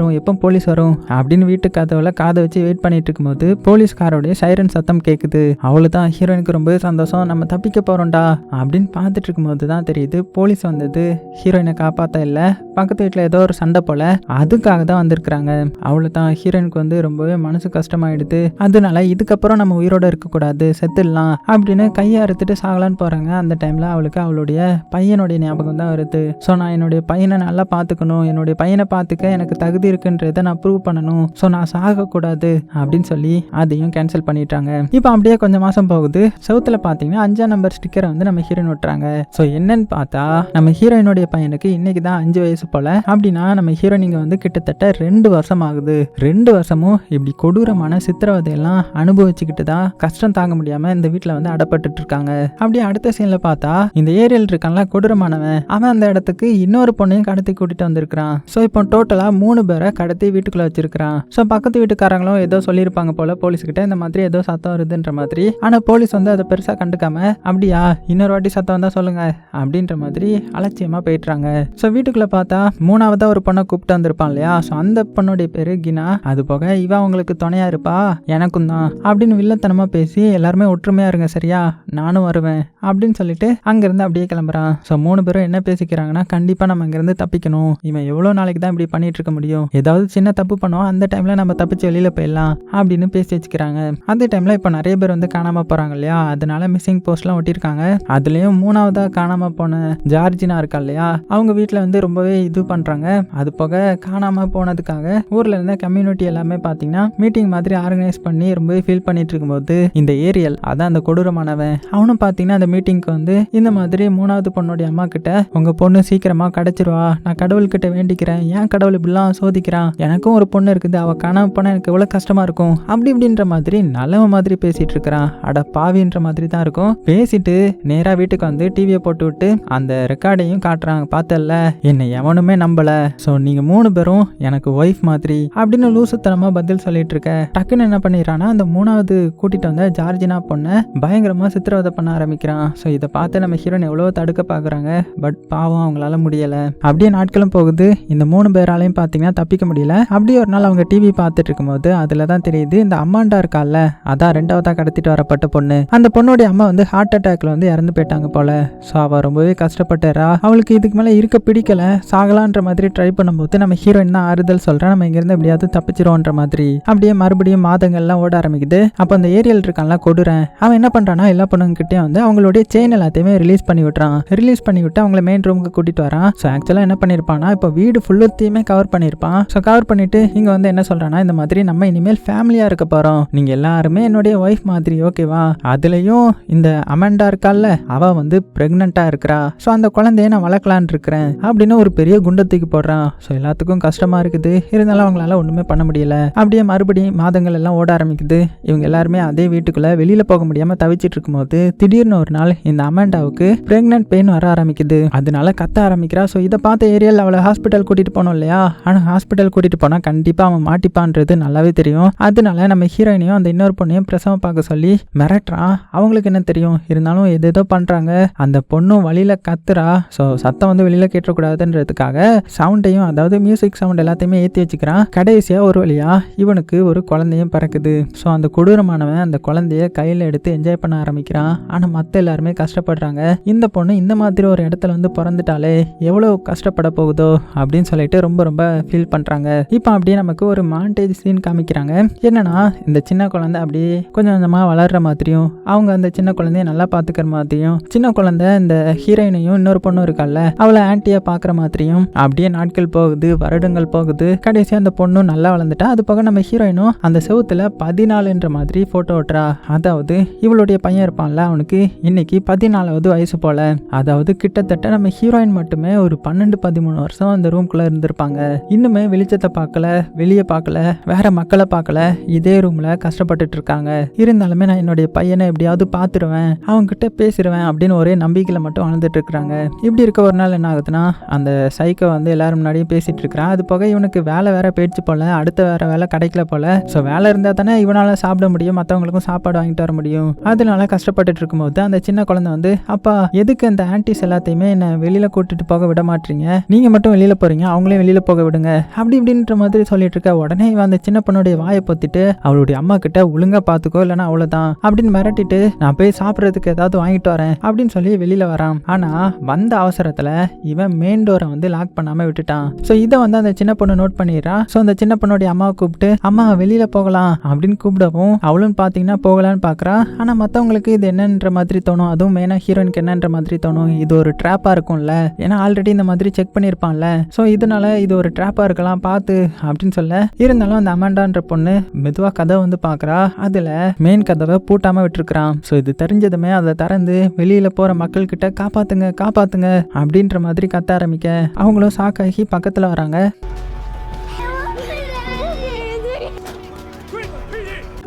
வரும் அப்படின்னு வீட்டு கதவுல காதை வச்சு வெயிட் பண்ணிட்டு இருக்கும்போது போலீஸ்காரோடைய சைரன் சத்தம் கேக்குது. அவ்வளவுதான், ஹீரோயினுக்கு ரொம்ப சந்தோஷம், நம்ம தப்பிக்க போறோம்டா அப்படின்னு பார்த்துட்டு இருக்கும்போது தான் தெரியுது போலீஸ் வந்தது ஹீரோயினை காப்பாத்த இல்ல, பக்கத்து வீட்டுல ஏதோ ஒரு சண்டை போல அதுக்காக தான் வந்திருக்கிறாங்க. அவ்வளவுதான், ஹீரோயினுக்கு வந்து ரொம்பவே மனசு கஷ்டமாயிடுது. அதனால இதுக்கப்புறம் நம்ம உயிரோட இருக்கக்கூடாது, செத்துடலாம் அப்படின்னு கையை அறுத்துட்டு சாகலான்னு போறாங்க. அந்த டைம்ல அவளுக்கு அவளுடைய பையனுடைய ஞாபகம் தான் வருது. ஸோ நான் என்னுடைய பையனை நல்லா பார்த்துக்கணும், என்னுடைய பையனை பார்த்துக்க எனக்கு தகுதி இருக்குன்றதை நான் ப்ரூவ் பண்ணணும், ஸோ நான் சாகக்கூடாது அப்படின்னு சொல்லி அதையும் கேன்சல் பண்ணிட்டாங்க. இப்போ அப்படியே கொஞ்சம் மாசம் போகுது. சவுத்துல பார்த்தீங்கன்னா 5ஆம் நம்பர் ஸ்டிக்கரை வந்து நம்ம ஹீரோயின் ஒட்டுறாங்க. ஸோ என்னன்னு பார்த்தா நம்ம ஹீரோயினுடைய பையனுக்கு இன்னைக்கு தான் 5 வயசு போல. அப்படின்னா நம்ம ஹீரோயினிங்க வந்து கிட்டத்தட்ட 2 வருஷம் ஆகுது. 2 வருஷமும் இப்படி கொடூரமான சித்திரவதையெல்லாம் அனுபவிச்சுக்கிட்டு தான் கஷ்டம் தாங்க முடியாம இந்த வீட்டில் வந்து அடப்பட்டு இருக்காங்க. அப்படியே அடுத்த சீன்ல பார்த்தா இந்த ஏரியல் இருக்கான்ல கொடூரமானவன், அவன் அந்த இடத்துக்கு இன்னொரு பொண்ணையும் கடத்தி கூட்டிட்டு வந்திருக்கான். ஸோ இப்போ டோட்டலா 3 பேரை கடத்தி வீட்டுக்குள்ள வச்சிருக்கான். ஸோ பக்கத்து வீட்டுக்காரங்களும் ஏதோ சொல்லியிருப்பாங்க போல போலீஸ் கிட்ட, இந்த மாதிரி ஏதோ சத்தம் வருதுன்ற மாதிரி. ஆனா போலீஸ் வந்து அதை பெருசா கண்டுக்காம, அப்படியா இன்னொரு வாட்டி சத்தம் வந்தா சொல்லுங்க அப்படின்ற மாதிரி அலட்சியமா போயிட்டுறாங்க. ஸோ வீட்டுக்குள்ள பார்த்தா 3ஆவதா ஒரு பொண்ணை கூப்பிட்டு வந்திருப்பான் இல்லையா, ஸோ அந்த பொண்ணுடைய பேரு கினா. அது போக இவ அவங்களுக்கு துணையா இருப்பா, எனக்கும் தான் அப்படின்னு வில்லத்தனமா பேசி எல்லாருமே ஒற்றுமையா இருங்க சரியா, நானும் வருவேன் அப்படின்னு சொல்லிட்டு அங்கிருந்து அப்படியே கிளம்புறான். ஸோ 3 பேரும் என்ன பேசிக்கிறாங்கன்னா, கண்டிப்பா நம்ம இங்கிருந்து தப்பிக்கணும், இவன் எவ்வளவு நாளைக்கு தான் இப்படி பண்ணிட்டு இருக்க முடியும், ஏதாவது சின்ன தப்பு பண்ணுவோம், அந்த டைம்ல நம்ம தப்பிச்சு வெளியில போயிடலாம் அப்படின்னு பேசி வச்சுக்கிறாங்க. அந்த டைம்ல இப்ப நிறைய பேர் வந்து காணாம போறாங்க இல்லையா, அதனால மிஸ்ஸிங் போஸ்ட் எல்லாம் ஒட்டிருக்காங்க. அதுலயும் 3ஆவதா காணாம போன ஜார்ஜினா இருக்கா இல்லையா, அவங்க வீட்டுல வந்து ரொம்பவே இது பண்றாங்க. அது போக காணாம போனதுக்காக ஊர்ல இருந்த கம்யூனிட்டி எல்லாமே பாத்தீங்கன்னா மீட்டிங் மாதிரி ஆர்கனைஸ் பண்ணி ரொம்பவே ஃபீல் பண்ணிட்டு இருக்கும்போது இந்த ஏரியல் அதான் அந்த கொடூரமானவன் அவனும் பாத்தீங்கன்னா அந்த மீட்டிங்க்கு வந்து இந்த மாதிரி 3ஆவது பொண்ணுடைய அம்மா கிட்ட, உங்க பொண்ணு சீக்கிரமா கிடைச்சிருவா, நான் கடவுள்கிட்ட வேண்டிக்கிறேன், ஏன் கடவுள் இப்படிலாம் சோதிக்கிறான், எனக்கும் ஒரு பொண்ணு இருக்குது, அவ காணாம போனா எனக்கு எவ்வளவு கஷ்டமா இருக்கும் அப்படி இப்படின்ற மாதிரி நல்லவ மாதிரி பேசிட்டு இருக்கிறான். அட பாவின்ற மாதிரி தான் இருக்கும். பேசிட்டு நேரா வீட்டுக்கு வந்து டிவியை போட்டு விட்டு அந்த ரெக்கார்டையும் காட்டுறாங்க. பார்த்தல என்னை எவனுமே நம்பல, சோ நீங்க 3 பேரும் எனக்கு ஒய்ஃப் மாதிரி அப்படின்னு லூசுத்தனமா பதில் சொல்லிட்டு இருக்க. டக்குன்னு என்ன பண்ணிடுறான்னா அந்த 3ஆவது கூட்டிட்டு வந்த ஜார்ஜினா பொண்ணை பயங்கரமா சித்திரவதை பண்ண ஆரம்பிக்கிறான். ஸோ இதை பார்த்து நம்ம ஹீரோன் எவ்வளவோ தடுக்க பாக்குறாங்க, பட் பாவம் அவங்களால முடியல. அப்படியே நாட்களும் போகுது. இந்த 3 பேராலையும் பாத்தீங்கன்னா தப்பிக்க முடியல. அப்படியே ஒரு நாள் அவங்க டிவி பார்த்துட்டு இருக்கும்போது அதுலதான் தெரியுது இந்த அம்மாண்டா இருக்கால, அதான் 2ஆவதா கடத்திட்டு வரப்பட்ட பொண்ணு, அந்த பொண்ணுடைய அம்மா வந்து ஹார்ட் அட்டாக்ல வந்து இறந்து போயிட்டாங்க போல. ஸோ அவ ரொம்பவே கஷ்டப்பட்டுறா. அவளுக்கு இதுக்கு மேல இருக்க பிடிக்கல, சாகலான்ற மாதிரி ட்ரை பண்ணும்போது நம்ம ஹீரோயின் தான் ஆறுதல் சொல்றேன், நம்ம இங்கிருந்து எப்படியாவது தப்பிச்சிரோன்ற மாதிரி. அப்படியே மறுபடியும் மாதங்கள்லாம் ஓட ஆரம்பிக்குது. அப்போ அந்த ஏரியல் இருக்கான்ல கொடுறேன், அவன் என்ன பண்றானா எல்லா பொண்ணுங்கிட்டே வந்து அவங்களுடைய செயின் எல்லாத்தையுமே ரிலீஸ் பண்ணி விட்டுறான். ரிலீஸ் பண்ணி விட்டு அவங்கள மெயின் ரூமுக்கு கூட்டிட்டு வரான். ஸோ ஆக்சுவலா என்ன பண்ணிருப்பானா, இப்போ வீடு ஃபுல்லுத்தையுமே கவர் பண்ணிருப்பான். ஸோ கவர் பண்ணிட்டு இங்க வந்து என்ன சொல்றானா, இந்த மாதிரி நம்ம இனிமேல் ஃபேமிலியா இருக்க போறோம், நீங்க எல்லாருமே என்னுடைய ஒய்ஃப் மாதிரி ஓகேவா, அதுலயும் இந்த அமெண்டா இருக்கால அவ வந்து பிரெக்னண்டா இருக்கிறா, ஸோ அந்த குழந்தைய நான் வளர்க்கலான் இருக்கிறேன் அப்படின்னு ஒரு பெரிய குண்டத்துக்கு போடுறான். ஸோ எல்லாத்துக்கும் கஷ்டமா இருக்குது, இருந்தாலும் அவங்களால ஒண்ணுமே பண்ண முடியல. அப்படியே மறுபடியும் மாதங்கள் எல்லாம் ஓட ஆரம்பிக்குது. இவங்க எல்லாருமே அதே வீட்டுக்குள்ள வெளியில போக முடியாம தவிச்சிட்டு இருக்கும்போது திடீர்னு ஒரு நாள் இந்த அமெண்டாவுக்கு பிரெக்னன்ட் பெயின் வர ஆரம்பிக்குது. அதனால கத்த ஆரம்பிக்கிறா. ஸோ இதை பார்த்த ஏரியல் அவளை ஹாஸ்பிட்டல் கூட்டிட்டு போனோம் இல்லையா, ஆனா ஹாஸ்பிட்டல் கூட்டிட்டு போனா கண்டிப்பா அவன் மாட்டிப்பான்றது நல்லாவே தெரியும். அதனால நம்ம ஹீரோயினையும் அந்த இன்னொரு பொண்ணையும் பிரசவம் பார்க்க சொல்லி மிரட்டுறான். அவங்களுக்கு என்ன தெரியும், இருந்தாலும் எதேதோ பண்றாங்க. அந்த பொண்ணும் வழியில கத்துறா. ஸோ சத்தம் வந்து வெளியில கேட்டக்கூடாதுன்றதுக்காக சவுண்டையும், அதாவது மியூசிக் சவுண்ட் எல்லாத்தையுமே ஏற்றி வச்சுக்கிறான். கடைசியா ஒரு வழியா இவனுக்கு ஒரு குழந்தையும் பிறக்குது. ஸோ அந்த கொடூரமானவன் அந்த குழந்தைய கையில எடுத்து என்ஜாய் பண்ண ஆரம்பிக்கிறான். ஆனா மத்த எல்லாருமே கஷ்டப்படுறாங்க. இந்த பொண்ணு இந்த மாதிரி ஒரு இடத்துல வந்து பிறந்துட்டாலே எவ்வளவு கஷ்டப்பட போகுதோ அப்படின்னு சொல்லிட்டு ரொம்ப ரொம்ப ஃபீல் பண்றாங்க. இப்போ அப்படியே நமக்கு ஒரு மாண்டேஜ் சீன் காமிக்கிறாங்க. என்னன்னா இந்த சின்ன குழந்தை அப்படியே கொஞ்சம் கொஞ்சமா வளர்ற மாதிரியும், அவங்க அந்த சின்ன குழந்தைய நல்லா பாத்துக்கிற மாதிரியும், சின்ன குழந்தை இந்த ஹீரோயினையும் இன்னொரு பொண்ணும் இருக்கால அவளை ஆன்ட்டியா பாக்குற மாதிரியும், அப்படியே நாட்கள் போகுது, வருடங்கள் போகுது. கடைசியா அந்த பொண்ணும் நல்லா வளர்ந்துட்டா. அது போக நம்ம ஹீரோயினும் அந்த செவுத்துல 14ன்ற மாதிரி போட்டோ ஓட்டுறா. அதாவது இவளுடைய பையன் இருப்பான்ல, அவனுக்கு இன்னைக்கு 14வது வயசு போல. அதாவது கிட்டத்தட்ட நம்ம ஹீரோயின் மட்டுமே ஒரு 12-13 வருஷம் அந்த ரூம்குள்ள இருந்திருப்பாங்க. இன்னுமே வெளிச்சத்தை பார்க்கல, வெளியே பார்க்கல, வேற மக்களை பார்க்கல, இதே ரூம்ல கஷ்டப்பட்டுட்டு இருக்காங்க. இருந்தாலுமே நான் என்னுடைய பையனை எப்படியாவது பார்த்து பார்த்துருவேன், அவங்க கிட்ட பேசிடுவேன் அப்படின்னு ஒரே நம்பிக்கையில் மட்டும் வாழ்ந்துட்டு இருக்கிறாங்க. இப்படி இருக்க ஒரு நாள் என்ன ஆகுதுன்னா, அந்த சைக்கோ வந்து எல்லாரும் முன்னாடியும் பேசிட்டு இருக்கிறான். அது போக இவனுக்கு வேலை வேற போயிடுச்சு போல, அடுத்த வேற வேலை கிடைக்கல போல. ஸோ வேலை இருந்தால் தானே இவனால சாப்பிட முடியும், மற்றவங்களுக்கும் சாப்பாடு வாங்கிட்டு வர முடியும். அதனால கஷ்டப்பட்டுட்டு இருக்கும்போது அந்த சின்ன குழந்தை வந்து, அப்பா எதுக்கு அந்த ஆன்டிஸ் எல்லாத்தையுமே என்ன வெளியில கூட்டிட்டு போக விட மாட்டீங்க, நீங்க மட்டும் வெளியில போறீங்க, அவங்களையும் வெளியில போக விடுங்க அப்படி இப்படின்ற மாதிரி சொல்லிட்டு இருக்க. உடனே இவன் அந்த சின்ன பொண்ணுடைய வாயை பொத்திட்டு அவளுடைய அம்மா கிட்ட ஒழுங்கா பாத்துக்கோ இல்லைன்னா அவ்வளவுதான் அப்படின்னு மிரட்டிட்டு, நான் போய் சாப்பிட்றதுக்கு ஏதாவது வாங்கிட்டு வரேன் அப்படின்னு சொல்லி வெளியில வரான். ஆனா வந்த அவசரத்துல இவன் மெயின் டோரை வந்து லாக் பண்ணாம விட்டுட்டான். ஸோ இதை வந்து அந்த சின்ன பொண்ணு நோட் பண்ணிடுறா. ஸோ அந்த சின்ன பொண்ணுடைய அம்மாவை கூப்பிட்டு, அம்மா வெளியில போகலாம் அப்படின்னு கூப்பிடவும் அவளும் பாத்தீங்கன்னா போகலான்னு பாக்குறா. ஆனா மத்தவங்களுக்கு இது என்னன்ற மாதிரி தோணும், அதுவும் மெயினா ஹீரோயினுக்கு என்னன்ற மாதிரி தோணும், இது ஒரு ட்ராப்பா இருக்கும்ல, ஏன்னா ஆல்ரெடி இந்த மாதிரி செக் பண்ணிருப்பான்ல, ஸோ இதனால இது ஒரு ட்ராப்பா இருக்கலாம் பார்த்து அப்படின்னு சொல்ல. இருந்தாலும் அந்த அமாண்டான்ற பொண்ணு மெதுவா கதவை வந்து பாக்குறா. அதுல மெயின் கதவை பூட்டாம விட்டுருக்கான். ஸோ இது தெரிஞ்சதுமே அதை திறந்து வெளியில போற மக்கள் கிட்ட காப்பாத்துங்க காப்பாத்துங்க அப்படின்ற மாதிரி கத்த ஆரம்பிக்க அவங்களும் சாக்காகி பக்கத்துல வராங்க.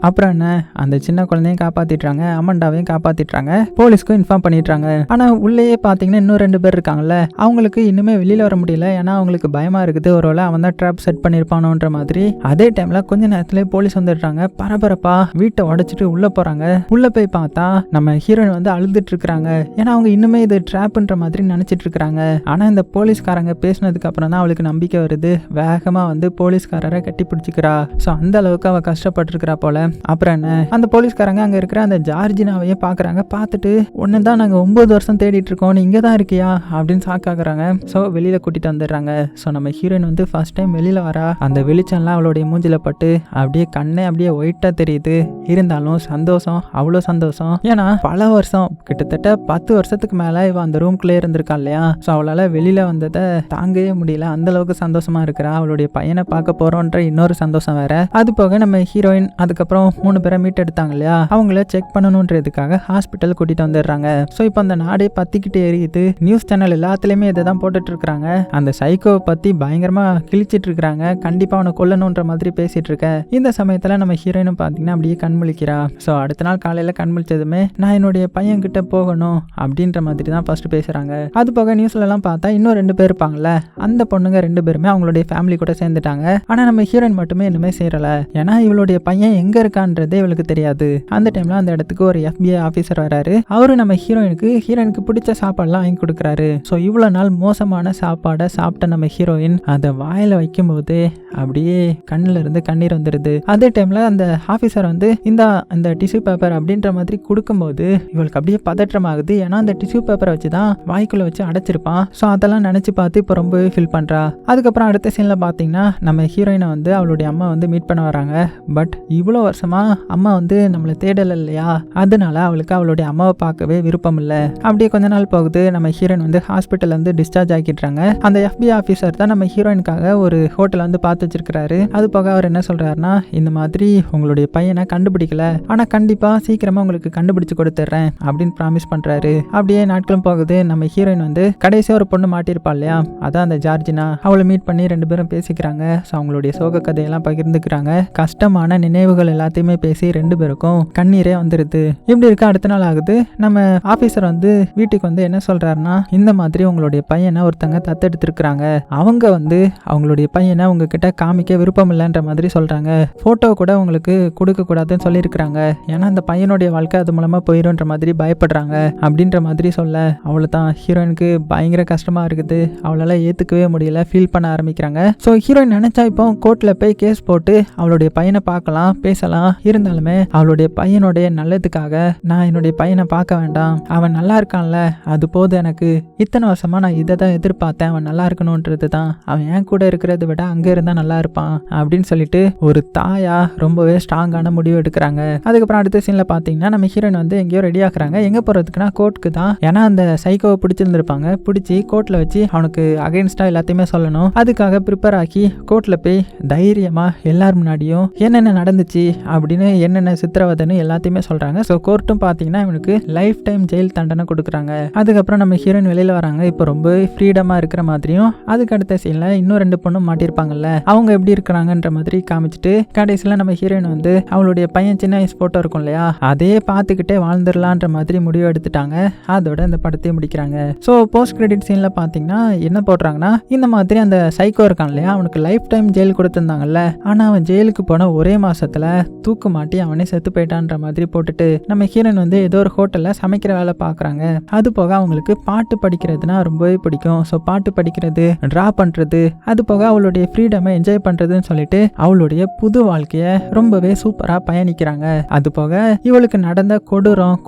அப்புறம் என்ன, அந்த சின்ன குழந்தையும் காப்பாத்திட்டாங்க, அமண்டாவையும் காப்பாத்திட்டாங்க, போலீஸ்க்கும் இன்ஃபார்ம் பண்ணிட்டாங்க. ஆனா உள்ளேயே பாத்தீங்கன்னா இன்னும் 2 பேர் இருக்காங்கல்ல, அவங்களுக்கு இன்னுமே வெளியில வர முடியல. ஏன்னா அவங்களுக்கு பயமா இருக்குது, ஒருவேளை அவன் தான் ட்ராப் செட் பண்ணிருப்பானோன்ற மாதிரி. அதே டைம்ல கொஞ்ச நேரத்துல போலீஸ் வந்துடுறாங்க. பரபரப்பா வீட்டை உடைச்சிட்டு உள்ள போறாங்க. உள்ள போய் பார்த்தா நம்ம ஹீரோயின் வந்து அழுதுட்டு இருக்காங்க. ஏன்னா அவங்க இன்னுமே இது ட்ராப்ன்ற மாதிரி நினைச்சிட்டு இருக்காங்க. ஆனா இந்த போலீஸ்காரங்க பேசினதுக்கு அப்புறம் தான் அவளுக்கு நம்பிக்கை வருது. வேகமா வந்து போலீஸ்காரரை கட்டி பிடிச்சிக்கிறா. ஸோ அந்த அளவுக்கு அவ கஷ்டப்பட்டு போல. அப்புறம் என்ன, அந்த போலீஸ்காரங்க அங்க இருக்கிற அந்த ஜார்ஜினாவையே பாக்குறாங்க. பார்த்துட்டு, ஒன்னுதான் நாங்க 9 வருஷம் தேடிட்டு இருக்கோம், நீ இங்கதான் இருக்கியா அப்படின்னு சாக்காக்குறாங்க. சோ வெளியில கூட்டிட்டு வந்துடுறாங்க. சோ நம்ம ஹீரோயின் வந்து ஃபர்ஸ்ட் டைம் வெளியில வரா. அந்த வெளிச்சம்லாம் அவளுடைய மூஞ்சில பட்டு அப்படியே கண்ணே அப்படியே ஒயிட்டா தெரியுது. இருந்தாலும் சந்தோஷம், அவ்வளோ சந்தோஷம். ஏன்னா பல வருஷம், கிட்டத்தட்ட 10 வருஷத்துக்கு மேல இவ அந்த ரூம்குள்ளே இருந்திருக்கா இல்லையா. ஸோ அவளால வெளியில வந்ததை தாங்கவே முடியல, அந்த அளவுக்கு சந்தோஷமா இருக்கிறா. அவளுடைய பையனை பார்க்க போறோன்ற இன்னொரு சந்தோஷம் வேற. அது போக நம்ம ஹீரோயின் அதுக்கப்புறம் 3 பேரை மீட் எடுத்தாங்க இல்லையா, அவங்கள செக் பண்ணணும்ன்றதுக்காக ஹாஸ்பிட்டல் கூட்டிட்டு வந்துடுறாங்க. ஸோ இப்போ அந்த நாடே பத்திக்கிட்டு எரியுது. நியூஸ் சேனல் எல்லாத்துலயுமே இதை தான் போட்டுட்டு இருக்காங்க. அந்த சைக்கோவை பத்தி பயங்கரமா கிழிச்சிட்டு இருக்காங்க. கண்டிப்பா அவனை கொல்லணுன்ற மாதிரி பேசிட்டு இருக்க. இந்த சமயத்துல நம்ம ஹீரோயினும் பாத்தீங்கன்னா அப்படியே கண்முழிக்கிறா. ஸோ அடுத்த நாள் காலையில கண்முழிச்சதுமே, நான் என்னுடைய பையன் கிட்ட போகணும் அப்படின்ற மாதிரி தான் ஃபர்ஸ்ட் பேசுறாங்க. அது போக நியூஸ்ல எல்லாம் பார்த்தா இன்னும் 2 பேர் இருப்பாங்கல்ல, அந்த பொண்ணுங்க 2 பேருமே அவங்களுடைய ஃபேமிலி கூட சேர்ந்துட்டாங்க. ஆனா நம்ம ஹீரோயின் மட்டுமே இன்னுமே சேரல. ஏன்னா இவளுடைய பையன் எங்க இருக்கான்றதே இவளுக்கு தெரியாது. அந்த டைம்ல அந்த இடத்துக்கு ஒரு FBI ஆபீசர் வராரு. அவரு நம்ம ஹீரோயினுக்கு பிடிச்ச சாப்பாடுலாம் வாங்கி கொடுக்குறாரு. ஸோ இவ்வளவு நாள் மோசமான சாப்பாடை சாப்பிட்ட நம்ம ஹீரோயின் அதை வாயில வைக்கும் போது அப்படியே கண்ணுல இருந்து கண்ணீர் வந்துருது. அதே டைம்ல அந்த ஆபீசர் வந்து இந்த டிஷ்யூ பேப்பர் அப்படின்ற மாதிரி கொடுக்கும்போது இவளுக்கு அப்படியே பதற்றமாகுது. ஏன்னா அந்த டிஷ்யூ பேப்பரை வச்சுதான் வாய்க்குள்ள வச்சு அடைச்சிருப்பான். ஸோ அதெல்லாம் நினைச்சு பார்த்து இப்போ ரொம்பவே ஃபீல் பண்றா. அதுக்கப்புறம் அடுத்த சீன்ல பாத்தீங்கன்னா நம்ம ஹீரோயினை வந்து அவளுடைய அம்மா வந்து மீட் பண்ண வராங்க. பட் இவ்வளோ வருஷமா அம்மா வந்து நம்மளை தேடல இல்லையா, அதனால அவளுக்கு அவளுடைய அம்மாவை பார்க்கவே விருப்பம் இல்லை. அப்படியே கொஞ்ச நாள் போகுது. நம்ம ஹீரோயின் வந்து ஹாஸ்பிட்டல் வந்து டிஸ்சார்ஜ் ஆக்கிடுறாங்க. அந்த FBI ஆஃபீஸர் தான் நம்ம ஹீரோயினுக்காக ஒரு ஹோட்டல் வந்து பார்த்து வச்சிருக்கிறாரு. அது போக அவர் என்ன சொல்றாருன்னா, இந்த மாதிரி உங்களுடைய பையனை கண்டுபிடிக்கல, ஆனா கண்டிப்பா சீக்கிரமா உங்களுக்கு கண்டுபிடிச்சு கொடுத்துட்றேன் அப்படின்னு ப்ராமிஸ் பண்றாரு. அப்படியே நாட்களும் போகுது. நம்ம ஹீரோயின் வந்து கடைசியா ஒரு பொண்ணு மாட்டிருப்பா இல்லையா, அதான் அந்த ஜார்ஜினா, அவளை மீட் பண்ணி 2 பேரும் பேசிக்கிறாங்க. ஸோ அவங்களுடைய சோக கதையெல்லாம் பகிர்ந்துக்கிறாங்க. கஷ்டமான நினைவுகள் எல்லாத்தையுமே பேசி 2 பேருக்கும் கண்ணீரே வந்துருது. இப்படி இருக்க அடுத்த நாள் ஆகுது. நம்ம ஆபீசர் வந்து வீட்டுக்கு வந்து என்ன சொல்றாருன்னா, இந்த மாதிரி உங்களுடைய பையனை ஒருத்தங்க தத்தெடுத்திருக்கிறாங்க, அவங்க வந்து அவங்களுடைய பையனை உங்ககிட்ட காமிக்க விருப்பம் இல்லைன்ற மாதிரி சொல்றாங்க. போட்டோ கூட உங்களுக்கு கொடுக்க கூடாதுன்னு சொல்லியிருக்கிறாங்க. ஏன்னா அந்த பையனுடைய வாழ்க்கை அது மூலமா போயிடும்ன்ற மாதிரி பயப்படுறாங்க அப்படின்ற மாதிரி சொல்ல, அவ்வளவுதான் ஹீரோயினுக்கு பயங்கர கஷ்டமா இருக்குது. அவளால ஏத்துக்கவே முடியல, ஃபீல் பண்ண ஆரம்பிக்கிறாங்க. ஸோ ஹீரோயின் நினைச்சா இப்போ கோர்ட்ல போய் கேஸ் போட்டு அவளுடைய பையனை பார்க்கலாம், பேசலாம். இருந்தாலுமே அவளுடைய பையனுடைய நல்லதுக்காக நான் என்னுடைய பையனை பார்க்க வேண்டாம், அவன் நல்லா இருக்கான்ல அது போதும் எனக்கு, இத்தனை வருஷமா நான் இதை தான் எதிர்பார்த்தேன், அவன் நல்லா இருக்கணும்ன்றது தான், அவன் என் கூட இருக்கிறத விட அங்க இருந்தா நல்லா இருப்பான் அப்படின்னு சொல்லிட்டு ஒரு தாயா ரொம்பவே ஸ்ட்ராங்கான முடிவு எடுக்கிறாங்க. அதுக்கப்புறம் அடுத்த சீன்ல பாத்தீங்கன்னா நம்ம ஹீரோயின் வந்து எங்கேயோ ரெடி ஆக்குறாங்க. எங்க போறதுக்குன்னா கோர்ட்டுக்கு தான். ஏன்னா அந்த சைக்கோவை பிடிச்சிருந்திருப்பாங்க, பிடிச்சி கோர்ட்ல வச்சு அவனுக்கு அகைன்ஸ்டா எல்லாத்தையுமே சொல்லணும். அதுக்காக ப்ரிப்பேர் ஆக்கி கோர்ட்ல போய் தைரியமா எல்லார் முன்னாடியும் என்னென்ன நடந்துச்சு அப்படின்னு என்னென்ன சித்திரவதைன்னு எல்லாத்தையுமே சொல்றாங்க. ஸோ கோர்ட்டும் பார்த்தீங்கன்னா இவனுக்கு லைஃப் டைம் ஜெயில் தண்டனை கொடுக்குறாங்க. அதுக்கப்புறம் நம்ம ஹீரோயின் வெளியில வராங்க. இப்போ ரொம்ப ஃப்ரீடமா இருக்கிற மாதிரியும், அதுக்கு அடுத்த சீன்ல இன்னும் 2 பொண்ணும் மாட்டிருப்பாங்கல்ல, அவங்க எப்படி இருக்கிறாங்கன்ற மாதிரி காமிச்சிட்டு கடைசியில் நம்ம ஹீரோயின் வந்து அவளுடைய பையன் சின்ன வயசு போட்டோ இருக்கும் இல்லையா, அதே பார்த்துக்கிட்டே வாழ்ந்துடலான்ற மாதிரி முடிவு எடுத்துட்டாங்க. அதோட இந்த படத்தையும் முடிக்கிறாங்க. ஸோ போஸ்ட் கிரெடிட் சீன்ல பார்த்தீங்கன்னா என்ன போடுறாங்கன்னா, இந்த மாதிரி அந்த சைக்கோ இருக்கான் இல்லையா, அவனுக்கு லைஃப் டைம் ஜெயில் கொடுத்துருந்தாங்கல்ல, ஆனால் அவன் ஜெயிலுக்கு போன ஒரே மாசத்துல தூக்கு மாட்டி அவனே செத்து போயிட்டான்ற மாதிரி போட்டுட்டு நம்ம ஹீரோயின் வந்து ஏதோ ஒரு ஹோட்டலில் சமைக்கிற வேலை பார்க்குறாங்க. அது போக அவங்களுக்கு பாட்டு படிக்கிறதுனா ரொம்பவே பிடிக்கும். ஸோ பாட்டு படிக்கிறது, ட்ரா பண்ணுறது, அது போக அவளுடைய ஃப்ரீடமை என்ஜாய் பண்ணுறதுன்னு சொல்லிட்டு அவளுடைய புது வாழ்க்கையை ரொம்பவே சூப்பராக பயணிக்கிறாங்க. அது போக இவளுக்கு நடந்த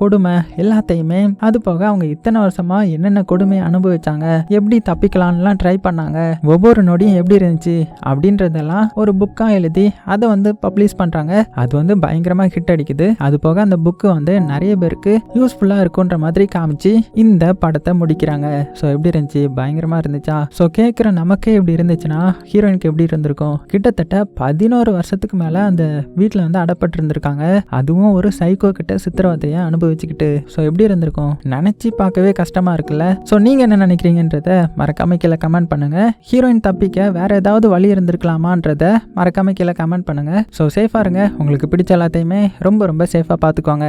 கொடுமை எல்லாத்தையுமே, அது போக அவங்க இத்தனை வருஷமா என்னென்ன கொடுமை அனுபவிச்சாங்க, எப்படி தப்பிக்கலாம்லாம் ட்ரை பண்ணாங்க, ஒவ்வொரு நொடியும் எப்படி இருந்துச்சு அப்படின்றதெல்லாம் ஒரு புக்காக எழுதி அதை வந்து பப்ளிஷ் பண்ணுறாங்க. அது வந்து பயங்கரமாக ஹிட் அடிக்குது. அது போக அந்த புக்கு வந்து நிறைய பேருக்கு யூஸ்ஃபுல்லாக இருக்குன்ற மாதிரி காமிச்சு இந்த படத்தை முடிக்கிறாங்க. ஸோ எப்படி இருந்துச்சு? பயங்கரமாக இருந்துச்சா? ஸோ கேட்குற நமக்கே எப்படி இருந்துச்சுன்னா ஹீரோயினுக்கு எப்படி இருந்திருக்கும்? கிட்டத்தட்ட 11 வருஷத்துக்கு மேலே அந்த வீட்டில் வந்து அடப்பட்டு இருந்திருக்காங்க. அதுவும் ஒரு சைக்கோ கிட்ட சித்திரவதையை அனுபவிச்சுக்கிட்டு. ஸோ எப்படி இருந்திருக்கும்? நினச்சி பார்க்கவே கஷ்டமாக இருக்குல்ல? ஸோ நீங்கள் என்ன நினைக்கிறீங்கன்றத மறக்காம கீழே கமெண்ட் பண்ணுங்க. ஹீரோயின் தப்பிக்க வேற ஏதாவது வழி இருந்திருக்கலாமான்றத மறக்காம கீழே கமெண்ட் பண்ணுங்க. ஸோ சேஃபாக இருங்க. உங்களுக்கு பிடிச்ச எல்லாத்தையுமே ரொம்ப ரொம்ப சேஃபாக பார்த்துக்கோங்க.